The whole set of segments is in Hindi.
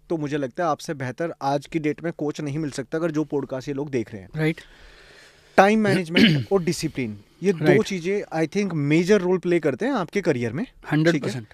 तो मुझे लगता है आपसे बेहतर आज की डेट में कोच नहीं मिल सकता अगर जो पॉडकास्ट ये लोग देख रहे हैं। राइट। टाइम मैनेजमेंट और डिसिप्लिन, ये दो Right. चीजें I think major role play करते हैं आपके करियर में। 100%।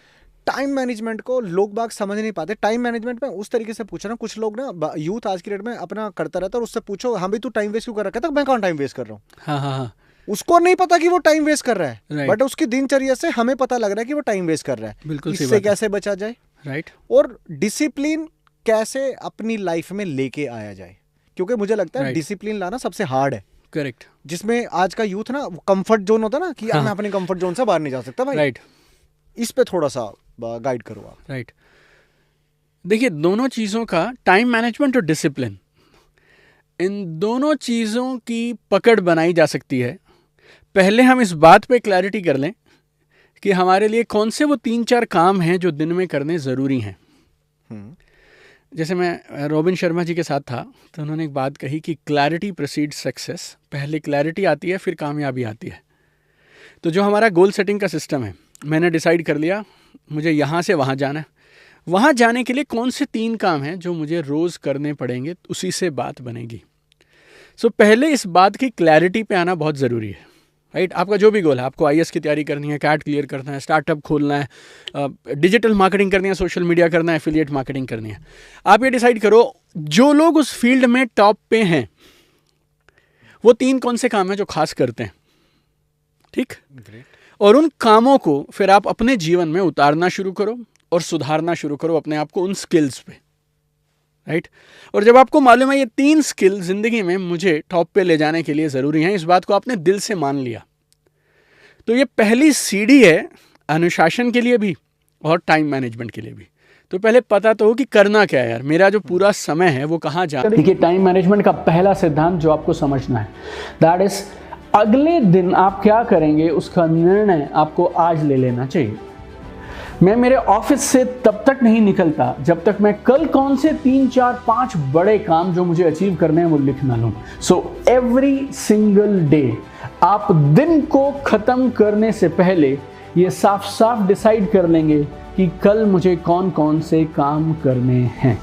टाइम मैनेजमेंट को लोग बाग समझ नहीं पाते। टाइम मैनेजमेंट में उस तरीके से पूछ रहा हूँ, कुछ लोग ना यूथ आज की डेट में अपना करता रहता है और उससे पूछो हाँ भाई तू टाइम वेस्ट क्यों कर रहा है, मैं कौन टाइम वेस्ट कर रहा हूँ। हाँ हाँ हाँ। उसको नहीं पता कि वो टाइम वेस्ट कर रहा है, Right. बट उसकी दिनचर्या से हमें पता लग रहा है कि वो टाइम वेस्ट कर रहा है। बिल्कुल सही इससे बात है। कैसे बचा जाए, राइट। और डिसिप्लिन कैसे अपनी लाइफ में लेके आया जाए, क्योंकि मुझे लगता है Right. डिसिप्लिन लाना सबसे हार्ड है। करेक्ट। जिसमें आज का यूथ ना कंफर्ट जोन होता है ना कि यार हाँ. मैं अपने कंफर्ट जोन से बाहर नहीं जा सकता भाई। राइट। इस पे थोड़ा सा गाइड करो आप। राइट। देखिए, दोनों चीज़ों का, टाइम मैनेजमेंट और डिसिप्लिन, इन दोनों चीज़ों की पकड़ बनाई जा सकती है। पहले हम इस बात पे क्लैरिटी कर लें कि हमारे लिए कौन से वो 3-4 काम हैं जो दिन में करने ज़रूरी हैं। जैसे मैं रॉबिन शर्मा जी के साथ था तो उन्होंने एक बात कही कि क्लैरिटी प्रेसीड्स सक्सेस। पहले क्लैरिटी आती है, फिर कामयाबी आती है। तो जो हमारा गोल सेटिंग का सिस्टम है, मैंने डिसाइड कर लिया मुझे यहाँ से वहाँ जाना है। वहाँ जाने के लिए कौन से 3 काम हैं जो मुझे रोज़ करने पड़ेंगे, उसी से बात बनेगी। सो पहले इस बात की क्लैरिटी पे आना बहुत ज़रूरी है। राइट। आपका जो भी गोल है, आपको आईएएस की तैयारी करनी है, कैट क्लियर करना है, स्टार्टअप खोलना है, डिजिटल मार्केटिंग करनी है, सोशल मीडिया करना है, एफिलिएट मार्केटिंग करनी है, आप ये डिसाइड करो जो लोग उस फील्ड में टॉप पे हैं वो 3 कौन से काम हैं जो खास करते हैं। ठीक। और उन कामों को फिर आप अपने जीवन में उतारना शुरू करो और सुधारना शुरू करो अपने आप को उन स्किल्स पे। राइट। और जब आपको मालूम है ये 3 स्किल जिंदगी में मुझे टॉप पे ले जाने के लिए ज़रूरी हैं, इस बात को आपने दिल से मान लिया, तो ये पहली सीढ़ी है अनुशासन के लिए भी और टाइम मैनेजमेंट के लिए भी। तो पहले पता तो हो कि करना क्या है यार, मेरा जो पूरा समय है वो कहाँ जा। देखिए, टाइम मैनेजमेंट का पहला सिद्धांत जो आपको समझना है, दैट इज अगले दिन आप क्या करेंगे उसका निर्णय आपको आज ले लेना चाहिए। मैं मेरे ऑफिस से तब तक नहीं निकलता जब तक मैं कल कौन से 3, 4, 5 बड़े काम जो मुझे अचीव करने हैं वो लिख ना लूं। सो एवरी सिंगल डे आप दिन को खत्म करने से पहले ये साफ साफ डिसाइड कर लेंगे कि कल मुझे कौन कौन से काम करने हैं।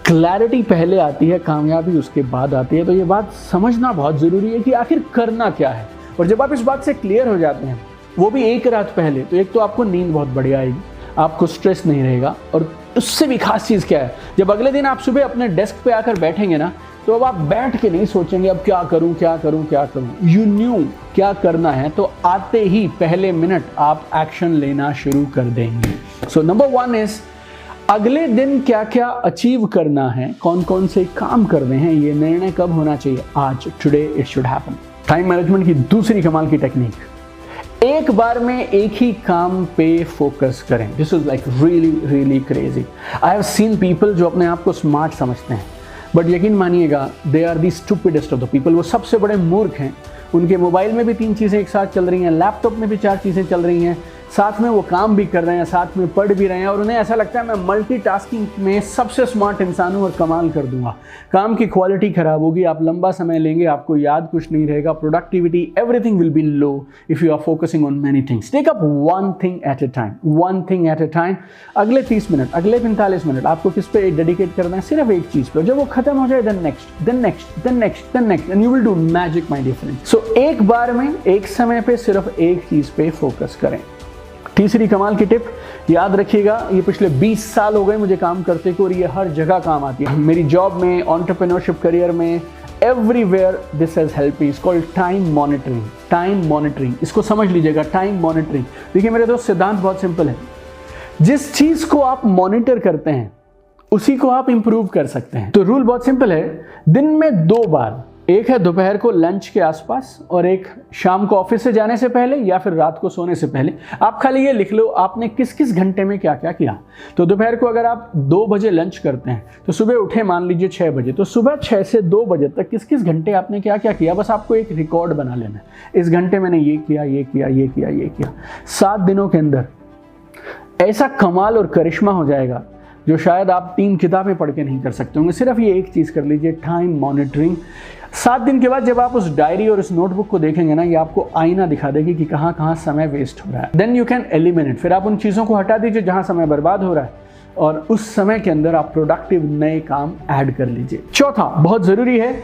क्लैरिटी पहले आती है, कामयाबी उसके बाद आती है। तो ये बात समझना बहुत ज़रूरी है कि आखिर करना क्या है। और जब आप इस बात से क्लियर हो जाते हैं, वो भी एक रात पहले, तो एक तो आपको नींद बहुत बढ़िया आएगी, आपको स्ट्रेस नहीं रहेगा। और उससे भी खास चीज़ क्या है, जब अगले दिन आप सुबह अपने डेस्क पे आकर बैठेंगे ना, तो अब आप बैठ के नहीं सोचेंगे अब क्या करूं क्या करूं क्या करूं। यू न्यू क्या करना है, तो आते ही पहले मिनट आप एक्शन लेना शुरू कर देंगे। सो नंबर 1 इज अगले दिन क्या क्या अचीव करना है, कौन कौन से काम करने हैं, ये निर्णय कब होना चाहिए, आज, today it should happen. Time management की दूसरी कमाल की टेक्निक, एक बार में एक ही काम पे फोकस करें। This is like really really crazy. I have seen people जो अपने आप को स्मार्ट समझते हैं, बट यकीन मानिएगा they are the stupidest of the people. वो सबसे बड़े मूर्ख हैं। उनके मोबाइल में भी 3 चीज़ें एक साथ चल रही हैं, लैपटॉप में भी 4 चीज़ें चल रही हैं, साथ में वो काम भी कर रहे हैं, साथ में पढ़ भी रहे हैं, और उन्हें ऐसा लगता है मैं मल्टीटास्किंग में सबसे स्मार्ट इंसान हूँ और कमाल कर दूंगा। काम की क्वालिटी खराब होगी, आप लंबा समय लेंगे, आपको याद कुछ नहीं रहेगा, productivity everything will be low if you are focusing on many things. Take up one thing at a time, one thing at a time. अगले 30 मिनट, अगले 45 मिनट आपको किस पे डेडिकेट करना है, सिर्फ एक चीज़ पे। जब वो खत्म हो जाए, then next, then next, then next, then next, and you will do magic my dear friend. So एक बार में एक समय पे सिर्फ एक चीज़ पे फोकस करें। तीसरी कमाल की टिप याद रखिएगा, ये पिछले 20 साल हो गए मुझे काम करते को, और ये हर जगह काम आती है। मेरी जॉब में, एंटरप्रेन्योरशिप करियर में, everywhere this has help me. It's called time monitoring. Time monitoring, इसको समझ लीजिएगा, टाइम मॉनिटरिंग। देखिए मेरे दोस्त, सिद्धांत बहुत सिंपल है। जिस चीज को आप मॉनिटर करते हैं उसी को आप इंप्रूव कर सकते हैं। तो रूल बहुत सिंपल है, दिन में 2 बार, एक है दोपहर को लंच के आसपास और एक शाम को ऑफिस से जाने से पहले या फिर रात को सोने से पहले। आप खाली ये लिख लो आपने किस किस घंटे में क्या क्या किया। तो दोपहर को अगर आप 2 बजे लंच करते हैं तो सुबह उठे मान लीजिए 6 बजे, तो सुबह 6 से 2 बजे तक किस किस घंटे आपने क्या क्या किया, बस आपको एक रिकॉर्ड बना लेना है। इस घंटे मैंने ये किया, ये किया, ये किया, ये किया। 7 दिनों के अंदर ऐसा कमाल और करिश्मा हो जाएगा जो शायद आप 3 किताबें पढ़ के नहीं कर सकते होंगे। सिर्फ ये एक चीज़ कर लीजिए, टाइम मॉनिटरिंग। 7 दिन के बाद जब आप उस डायरी और उस नोटबुक को देखेंगे ना, ये आपको आईना दिखा देगी कि कहाँ कहाँ समय वेस्ट हो रहा है। Then you can eliminate. फिर आप उन चीज़ों को हटा दीजिए जहाँ समय बर्बाद हो रहा है और उस समय के अंदर आप प्रोडक्टिव नए काम ऐड कर लीजिए। चौथा, बहुत ज़रूरी है,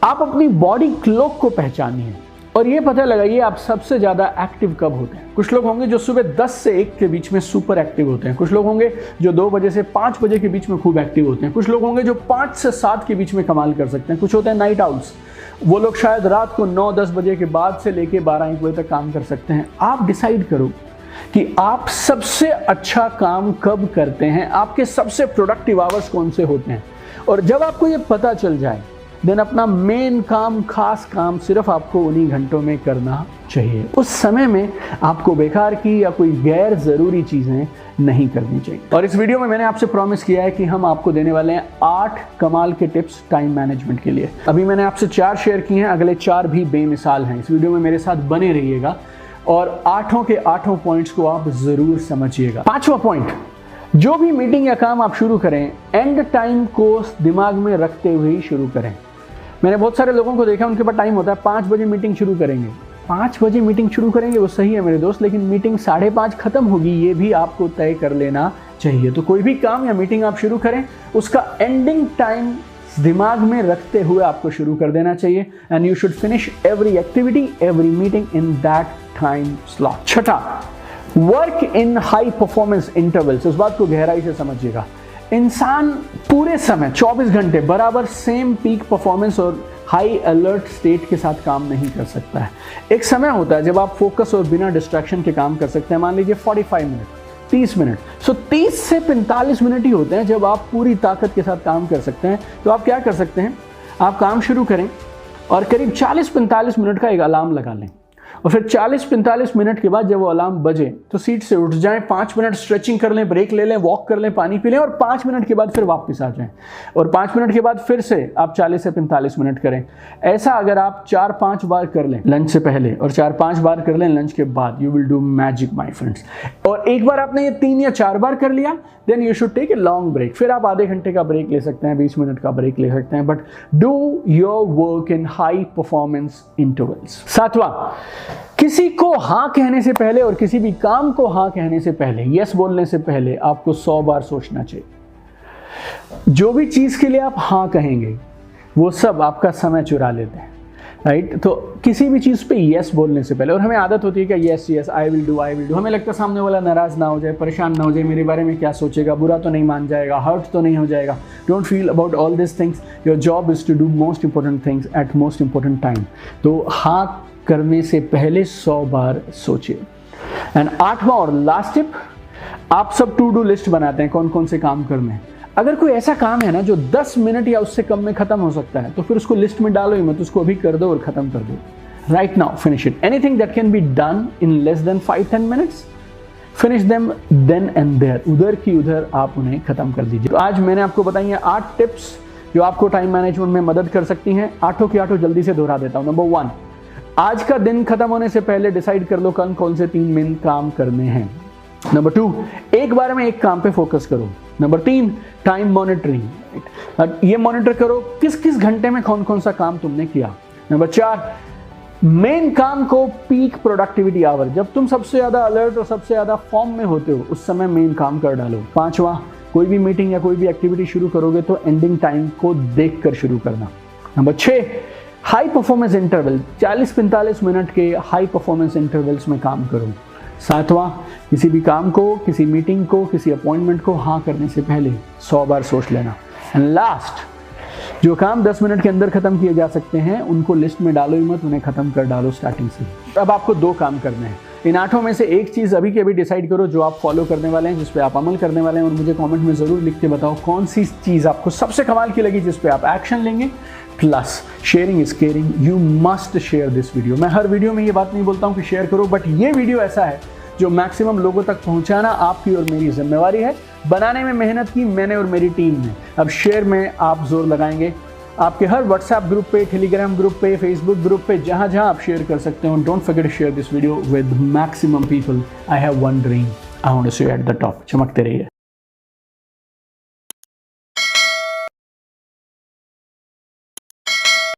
आप अपनी बॉडी क्लॉक को पहचानिए और ये पता लगाइए आप सबसे ज़्यादा एक्टिव कब होते हैं। कुछ लोग होंगे जो सुबह 10 से 1 के बीच में सुपर एक्टिव होते हैं, कुछ लोग होंगे जो 2 बजे से 5 बजे के बीच में खूब एक्टिव होते हैं, कुछ लोग होंगे जो 5 से 7 के बीच में कमाल कर सकते हैं, कुछ होते हैं नाइट आउट्स, वो लोग शायद रात को 9-10 बजे के बाद से लेके 12-1 बजे तक काम कर सकते हैं। आप डिसाइड करो कि आप सबसे अच्छा काम कब करते हैं, आपके सबसे प्रोडक्टिव आवर्स कौन से होते हैं, और जब आपको ये पता चल जाए देन अपना मेन काम, खास काम सिर्फ आपको उन्हीं घंटों में करना चाहिए। उस समय में आपको बेकार की या कोई गैर ज़रूरी चीज़ें नहीं करनी चाहिए। और इस वीडियो में मैंने आपसे प्रॉमिस किया है कि हम आपको देने वाले हैं 8 कमाल के टिप्स टाइम मैनेजमेंट के लिए। अभी मैंने आपसे 4 शेयर किए हैं, अगले 4 भी बेमिसाल हैं। इस वीडियो में मेरे साथ बने रहिएगा और 8 के 8 पॉइंट्स को आप ज़रूर समझिएगा। 5वां पॉइंट, जो भी मीटिंग या काम आप शुरू करें, एंड टाइम को दिमाग में रखते हुए ही शुरू करें। मैंने बहुत सारे लोगों को देखा, उनके पास टाइम होता है 5 बजे मीटिंग शुरू करेंगे, 5 बजे मीटिंग शुरू करेंगे, वो सही है मेरे दोस्त, लेकिन मीटिंग 5:30 खत्म होगी, ये भी आपको तय कर लेना चाहिए। तो कोई भी काम या मीटिंग आप शुरू करें, उसका एंडिंग टाइम दिमाग में रखते हुए आपको शुरू कर देना चाहिए, and you should finish every activity, every meeting in that time slot. छठा, work in high performance intervals. उस बात को गहराई से समझिएगा। इंसान पूरे समय 24 घंटे बराबर सेम पीक परफॉर्मेंस और हाई अलर्ट स्टेट के साथ काम नहीं कर सकता है। एक समय होता है जब आप फोकस और बिना डिस्ट्रैक्शन के काम कर सकते हैं, मान लीजिए 45 मिनट, 30 मिनट। सो 30 से 45 मिनट ही होते हैं जब आप पूरी ताकत के साथ काम कर सकते हैं। तो आप क्या कर सकते हैं, आप काम शुरू करें और करीब 40-45 मिनट का एक अलार्म लगा लें, और फिर 40-45 मिनट के बाद जब वो अलार्म बजे तो सीट से उठ जाएं, 5 मिनट स्ट्रेचिंग कर लें, ब्रेक ले लें, वॉक कर लें, पानी पी लें, और 5 मिनट के बाद फिर वापस आ जाएं, और 5 मिनट के बाद फिर से आप 40 से 45 मिनट करें। ऐसा अगर आप 4-5 बार कर लें लंच से पहले और 4-5 बार कर लें लंच के बाद, you will do magic my friends. और एक बार आपने ये 3 या 4 बार कर लिया, then you should take a long break. फिर आप आधे घंटे का ब्रेक ले सकते हैं, 20 मिनट का ब्रेक ले सकते हैं, but do your work in high performance intervals. 7वां, किसी को हाँ कहने से पहले और किसी भी काम को हाँ कहने से पहले, यस बोलने से पहले आपको 100 बार सोचना चाहिए। जो भी चीज़ के लिए आप हाँ कहेंगे वो सब आपका समय चुरा लेते हैं, राइट? तो किसी भी चीज़ पे यस बोलने से पहले, और हमें आदत होती है कि yes yes I will do, हमें लगता है सामने वाला नाराज़ ना हो जाए, परेशान ना हो जाए, मेरे बारे में क्या सोचेगा, बुरा तो नहीं मान जाएगा, हर्ट तो नहीं हो जाएगा। Don't feel about all this things, your job is to do most important things at most important time. तो हाँ करने से पहले 100 बार सोचिए। एंड 8वां और लास्ट टिप, आप सब टू डू लिस्ट बनाते हैं कौन कौन से काम करने हैं। अगर कोई ऐसा काम है ना जो 10 मिनट या उससे कम में खत्म हो सकता है, तो फिर उसको लिस्ट में डालो ही मत, उसको अभी कर दो और खत्म कर दो। Right now finish it. Anything that can be done in less than 5-10 minutes, finish them then and there. उधर की उधर आप उन्हें खत्म कर दीजिए। तो आज मैंने आपको बताई है 8 टिप्स जो आपको टाइम मैनेजमेंट में मदद कर सकती हैं। 8 की 8 जल्दी से दोहरा देता हूँ। नंबर 1, आज का दिन खत्म होने से पहले डिसाइड कर लो कल कौन से 3 मेन काम करने हैं। नंबर 2, एक बार में एक काम पे फोकस करो। नंबर 3, टाइम मॉनिटरिंग, ये मॉनिटर करो किस किस घंटे में कौन कौन सा काम तुमने किया। नंबर 4, मेन काम को पीक प्रोडक्टिविटी आवर, जब तुम सबसे ज्यादा अलर्ट और सबसे ज्यादा फॉर्म में होते हो उस समय मेन काम कर डालो। 5वां, कोई भी मीटिंग या कोई भी एक्टिविटी शुरू करोगे तो एंडिंग टाइम को देख कर शुरू करना। Number 6, high performance interval, 40-45 minute के हाई परफॉर्मेंस इंटरवल्स में काम करो। 7वां, किसी भी काम को, किसी मीटिंग को, किसी अपॉइंटमेंट को हाँ करने से पहले 100 बार सोच लेना। एंड लास्ट, जो काम 10 मिनट के अंदर खत्म किए जा सकते हैं उनको लिस्ट में डालो ही मत, उन्हें खत्म कर डालो स्टार्टिंग से। अब आपको 2 काम करने हैं। इन 8 में से एक चीज़ अभी के अभी डिसाइड करो जो आप फॉलो करने वाले हैं, जिस पे आप अमल करने वाले हैं, और मुझे कमेंट में ज़रूर लिख के बताओ कौन सी चीज़ आपको सबसे कमाल की लगी जिस पे आप एक्शन लेंगे। Plus sharing is caring, you must share this video. मैं हर वीडियो में ये बात नहीं बोलता हूँ कि शेयर करो, बट ये वीडियो ऐसा है जो मैक्सिमम लोगों तक पहुँचाना आपकी और मेरी जिम्मेवारी है। बनाने में मेहनत की मैंने और मेरी टीम ने, अब शेयर में आप जोर लगाएंगे। आपके हर व्हाट्सएप ग्रुप पे, टेलीग्राम ग्रुप पे, फेसबुक ग्रुप पे, जहाँ जहाँ आप शेयर कर सकते हो। Don't forget to share this video with maximum people. I have one dream, I want to see you at the top. चमकते रहिए।